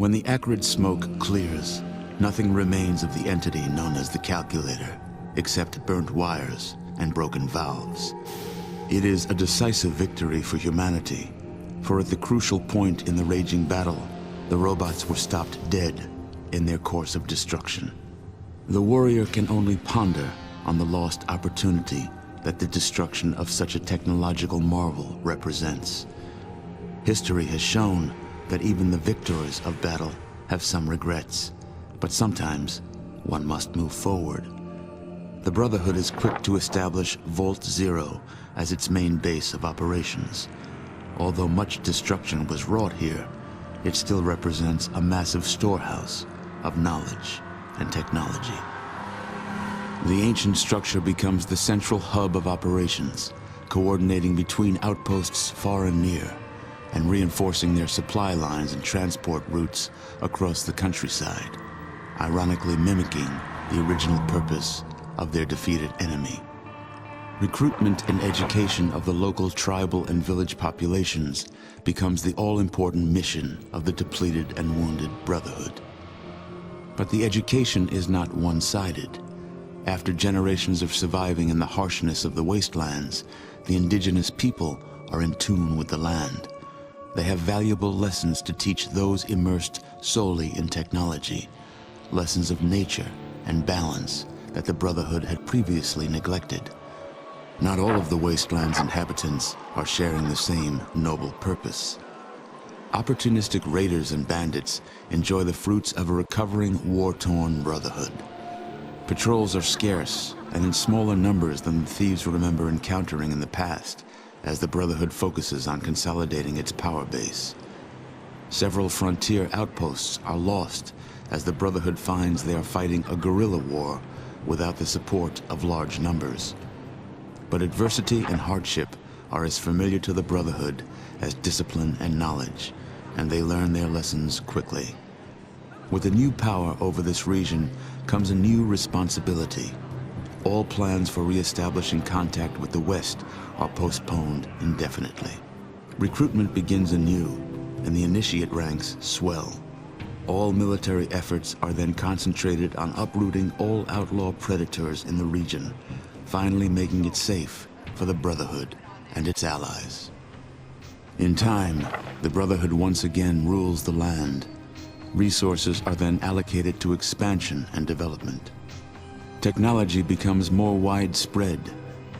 When the acrid smoke clears, nothing remains of the entity known as the Calculator, except burnt wires and broken valves. It is a decisive victory for humanity, for at the crucial point in the raging battle, the robots were stopped dead in their course of destruction. The warrior can only ponder on the lost opportunity that the destruction of such a technological marvel represents. History has shown that even the victors of battle have some regrets, but sometimes one must move forward. The Brotherhood is quick to establish Vault Zero as its main base of operations. Although much destruction was wrought here, it still represents a massive storehouse of knowledge and technology. The ancient structure becomes the central hub of operations, coordinating between outposts far and near, and reinforcing their supply lines and transport routes across the countryside, ironically mimicking the original purpose of their defeated enemy. Recruitment and education of the local tribal and village populations becomes the all-important mission of the depleted and wounded Brotherhood. But the education is not one-sided. After generations of surviving in the harshness of the wastelands, the indigenous people are in tune with the land. They have valuable lessons to teach those immersed solely in technology, lessons of nature and balance that the Brotherhood had previously neglected. Not all of the wasteland's inhabitants are sharing the same noble purpose. Opportunistic raiders and bandits enjoy the fruits of a recovering, war-torn Brotherhood. Patrols are scarce and in smaller numbers than the thieves remember encountering in the past, as the Brotherhood focuses on consolidating its power base. Several frontier outposts are lost as the Brotherhood finds they are fighting a guerrilla war without the support of large numbers. But adversity and hardship are as familiar to the Brotherhood as discipline and knowledge, and they learn their lessons quickly. With a new power over this region comes a new responsibility. All plans for re-establishing contact with the West are postponed indefinitely. Recruitment begins anew, and the initiate ranks swell. All military efforts are then concentrated on uprooting all outlaw predators in the region, finally making it safe for the Brotherhood and its allies. In time, the Brotherhood once again rules the land. Resources are then allocated to expansion and development. Technology becomes more widespread,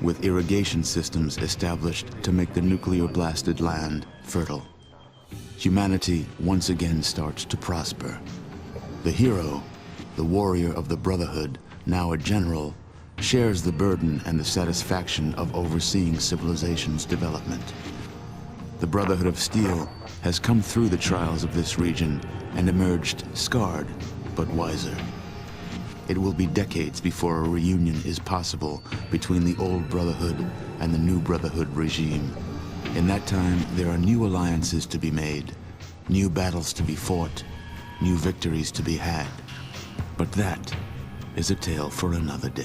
with irrigation systems established to make the nuclear-blasted land fertile. Humanity once again starts to prosper. The hero, the warrior of the Brotherhood, now a general, shares the burden and the satisfaction of overseeing civilization's development. The Brotherhood of Steel has come through the trials of this region and emerged scarred, but wiser. It will be decades before a reunion is possible between the old Brotherhood and the new Brotherhood regime. In that time, there are new alliances to be made, new battles to be fought, new victories to be had. But that is a tale for another day.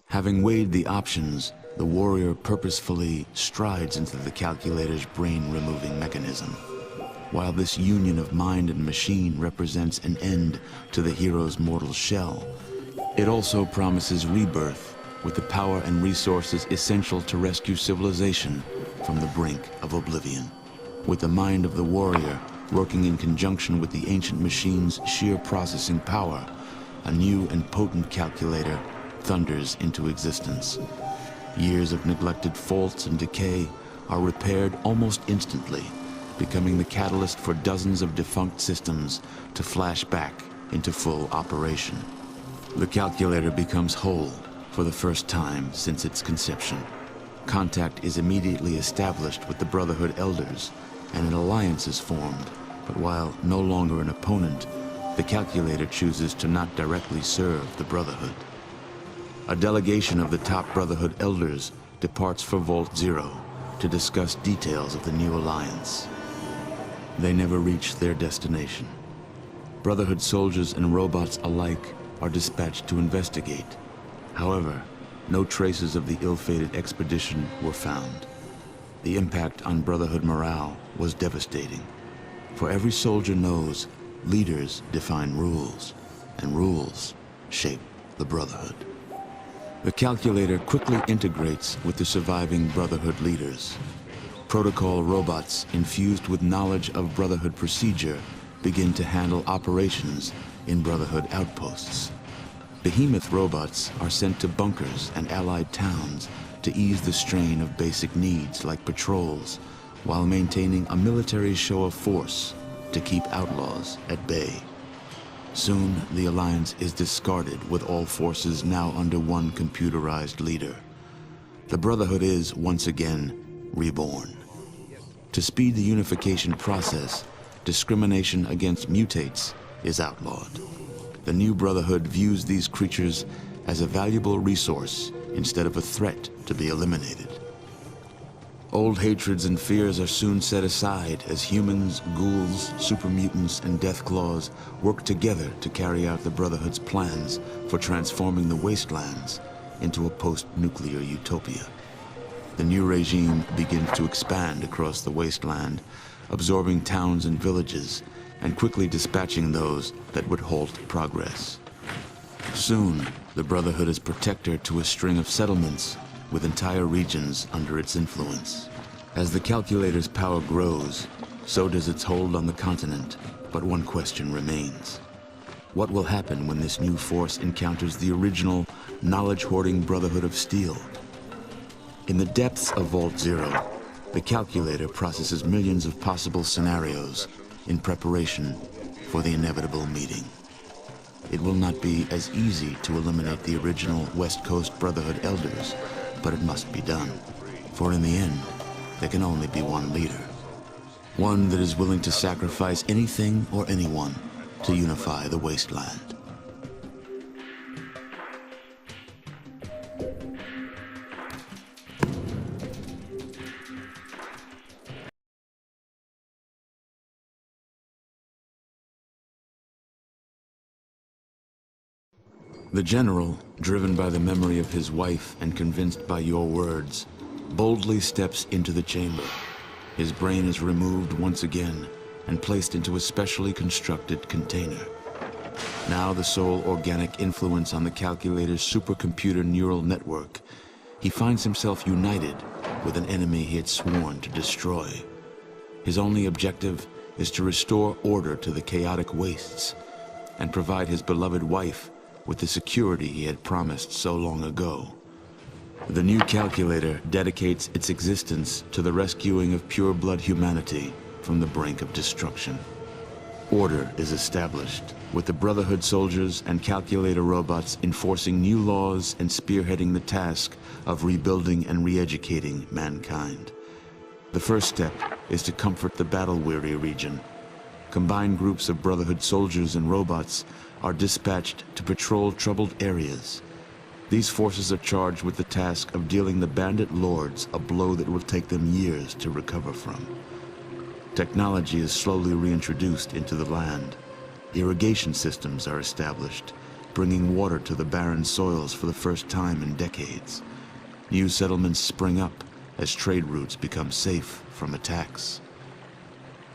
Having weighed the options, the warrior purposefully strides into the Calculator's brain-removing mechanism. While this union of mind and machine represents an end to the hero's mortal shell, it also promises rebirth with the power and resources essential to rescue civilization from the brink of oblivion. With the mind of the warrior working in conjunction with the ancient machine's sheer processing power, a new and potent calculator thunders into existence. Years of neglected faults and decay are repaired almost instantly, becoming the catalyst for dozens of defunct systems to flash back into full operation. The calculator becomes whole for the first time since its conception. Contact is immediately established with the Brotherhood elders, and an alliance is formed. But while no longer an opponent, the calculator chooses to not directly serve the Brotherhood. A delegation of the top Brotherhood elders departs for Vault Zero to discuss details of the new alliance. They never reach their destination. Brotherhood soldiers and robots alike are dispatched to investigate. However, no traces of the ill-fated expedition were found. The impact on Brotherhood morale was devastating. For every soldier knows, leaders define rules, and rules shape the Brotherhood. The calculator quickly integrates with the surviving Brotherhood leaders. Protocol robots infused with knowledge of Brotherhood procedure begin to handle operations in Brotherhood outposts. Behemoth robots are sent to bunkers and allied towns to ease the strain of basic needs like patrols, while maintaining a military show of force to keep outlaws at bay. Soon, the Alliance is discarded with all forces now under one computerized leader. The Brotherhood is, once again, reborn. To speed the unification process, discrimination against mutates is outlawed. The new Brotherhood views these creatures as a valuable resource instead of a threat to be eliminated. Old hatreds and fears are soon set aside as humans, ghouls, super mutants, and deathclaws work together to carry out the Brotherhood's plans for transforming the wastelands into a post-nuclear utopia. The new regime begins to expand across the wasteland, absorbing towns and villages, and quickly dispatching those that would halt progress. Soon, the Brotherhood is protector to a string of settlements with entire regions under its influence. As the calculator's power grows, so does its hold on the continent. But one question remains. What will happen when this new force encounters the original, knowledge-hoarding Brotherhood of Steel? In the depths of Vault Zero, the calculator processes millions of possible scenarios in preparation for the inevitable meeting. It will not be as easy to eliminate the original West Coast Brotherhood elders, but it must be done. For in the end, there can only be one leader. One that is willing to sacrifice anything or anyone to unify the wasteland. The general, driven by the memory of his wife and convinced by your words, boldly steps into the chamber. His brain is removed once again and placed into a specially constructed container. Now the sole organic influence on the calculator's supercomputer neural network, he finds himself united with an enemy he had sworn to destroy. His only objective is to restore order to the chaotic wastes and provide his beloved wife with the security he had promised so long ago. The new calculator dedicates its existence to the rescuing of pure-blood humanity from the brink of destruction. Order is established, with the Brotherhood soldiers and calculator robots enforcing new laws and spearheading the task of rebuilding and re-educating mankind. The first step is to comfort the battle-weary region. Combined groups of Brotherhood soldiers and robots are dispatched to patrol troubled areas. These forces are charged with the task of dealing the bandit lords a blow that will take them years to recover from. Technology is slowly reintroduced into the land. Irrigation systems are established, bringing water to the barren soils for the first time in decades. New settlements spring up as trade routes become safe from attacks.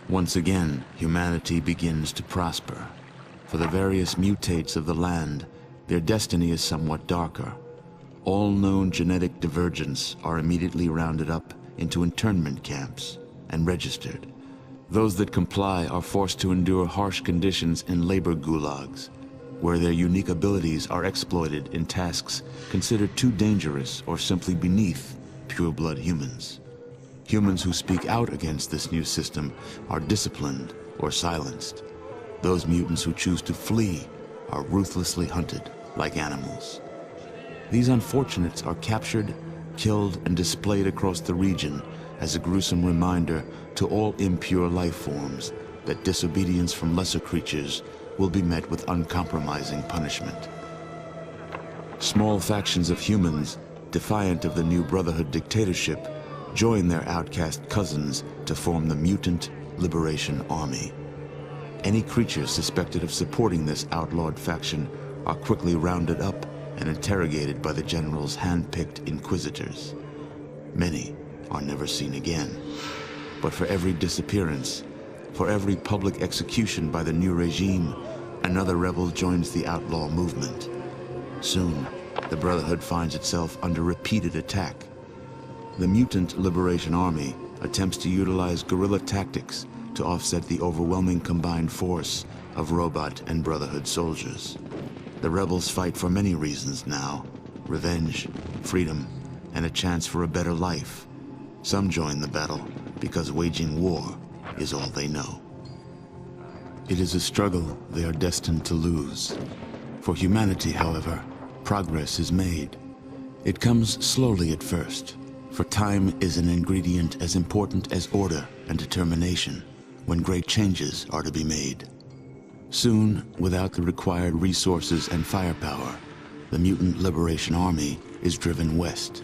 Once again, humanity begins to prosper. For the various mutates of the land, their destiny is somewhat darker. All known genetic divergents are immediately rounded up into internment camps and registered. Those that comply are forced to endure harsh conditions in labor gulags, where their unique abilities are exploited in tasks considered too dangerous or simply beneath pure-blood humans. Humans who speak out against this new system are disciplined or silenced. Those mutants who choose to flee are ruthlessly hunted like animals. These unfortunates are captured, killed, and displayed across the region as a gruesome reminder to all impure life forms that disobedience from lesser creatures will be met with uncompromising punishment. Small factions of humans, defiant of the new Brotherhood dictatorship, join their outcast cousins to form the Mutant Liberation Army. Any creatures suspected of supporting this outlawed faction are quickly rounded up and interrogated by the General's hand-picked inquisitors. Many are never seen again. But for every disappearance, for every public execution by the new regime, another rebel joins the outlaw movement. Soon, the Brotherhood finds itself under repeated attack. The Mutant Liberation Army attempts to utilize guerrilla tactics to offset the overwhelming combined force of robot and Brotherhood soldiers. The rebels fight for many reasons now: revenge, freedom, and a chance for a better life. Some join the battle because waging war is all they know. It is a struggle they are destined to lose. For humanity, however, progress is made. It comes slowly at first, for time is an ingredient as important as order and determination when great changes are to be made. Soon, without the required resources and firepower, the Mutant Liberation Army is driven west,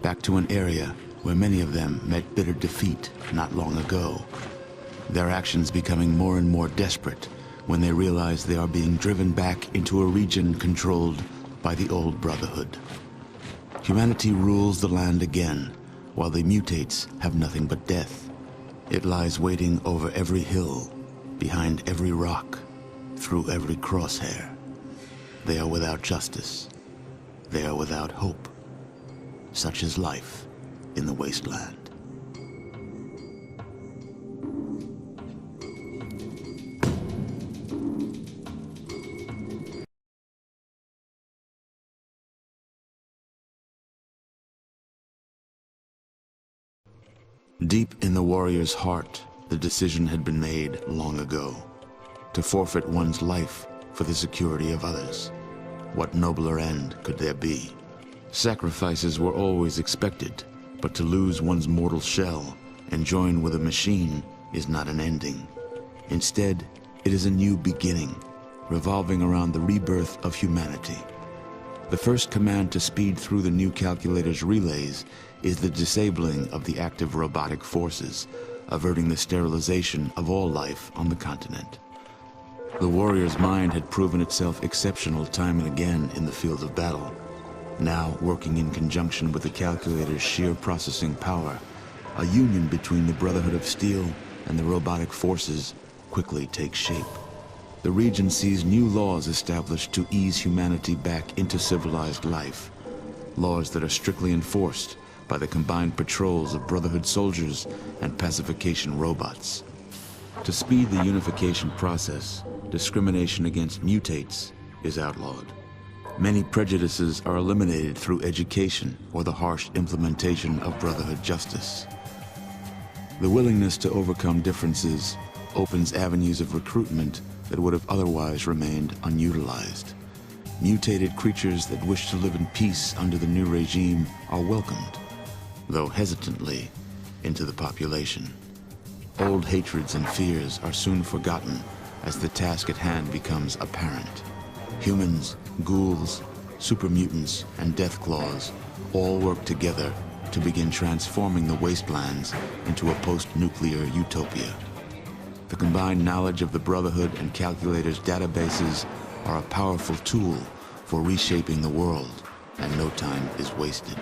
back to an area where many of them met bitter defeat not long ago. Their actions becoming more and more desperate when they realize they are being driven back into a region controlled by the old Brotherhood. Humanity rules the land again, while the mutates have nothing but death. It lies waiting over every hill, behind every rock, through every crosshair. They are without justice. They are without hope. Such is life in the wasteland. Deep in the warrior's heart, the decision had been made long ago. To forfeit one's life for the security of others. What nobler end could there be? Sacrifices were always expected, but to lose one's mortal shell and join with a machine is not an ending. Instead, it is a new beginning, revolving around the rebirth of humanity. The first command to speed through the new calculator's relays is the disabling of the active robotic forces, averting the sterilization of all life on the continent. The warrior's mind had proven itself exceptional time and again in the field of battle. Now, working in conjunction with the calculator's sheer processing power, a union between the Brotherhood of Steel and the robotic forces quickly takes shape. The region sees new laws established to ease humanity back into civilized life. Laws that are strictly enforced by the combined patrols of Brotherhood soldiers and pacification robots. To speed the unification process, discrimination against mutates is outlawed. Many prejudices are eliminated through education or the harsh implementation of Brotherhood justice. The willingness to overcome differences opens avenues of recruitment that would have otherwise remained unutilized. Mutated creatures that wish to live in peace under the new regime are welcomed, though hesitantly, into the population. Old hatreds and fears are soon forgotten as the task at hand becomes apparent. Humans, ghouls, super mutants, and deathclaws all work together to begin transforming the wastelands into a post-nuclear utopia. The combined knowledge of the Brotherhood and Calculator's databases are a powerful tool for reshaping the world, and no time is wasted.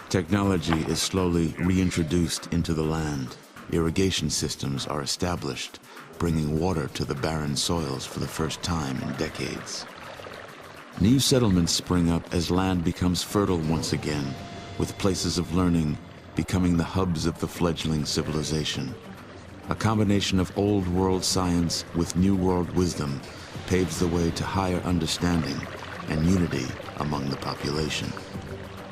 Technology is slowly reintroduced into the land. Irrigation systems are established, bringing water to the barren soils for the first time in decades. New settlements spring up as land becomes fertile once again, with places of learning becoming the hubs of the fledgling civilization. A combination of old world science with new world wisdom paves the way to higher understanding and unity among the population.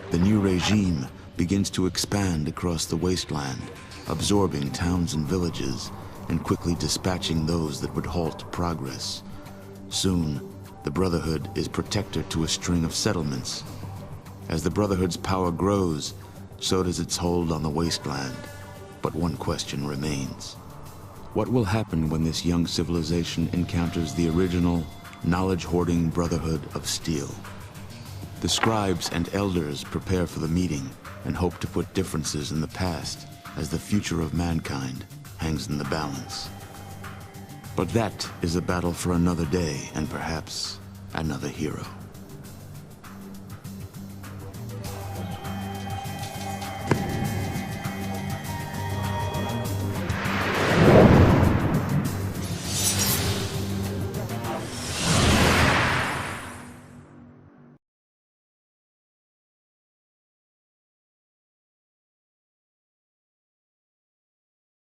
The new regime begins to expand across the wasteland, absorbing towns and villages, and quickly dispatching those that would halt progress. Soon, the Brotherhood is protector to a string of settlements. As the Brotherhood's power grows, so does its hold on the wasteland. But one question remains. What will happen when this young civilization encounters the original, knowledge-hoarding Brotherhood of Steel? The scribes and elders prepare for the meeting and hope to put differences in the past as the future of mankind hangs in the balance. But that is a battle for another day and perhaps another hero.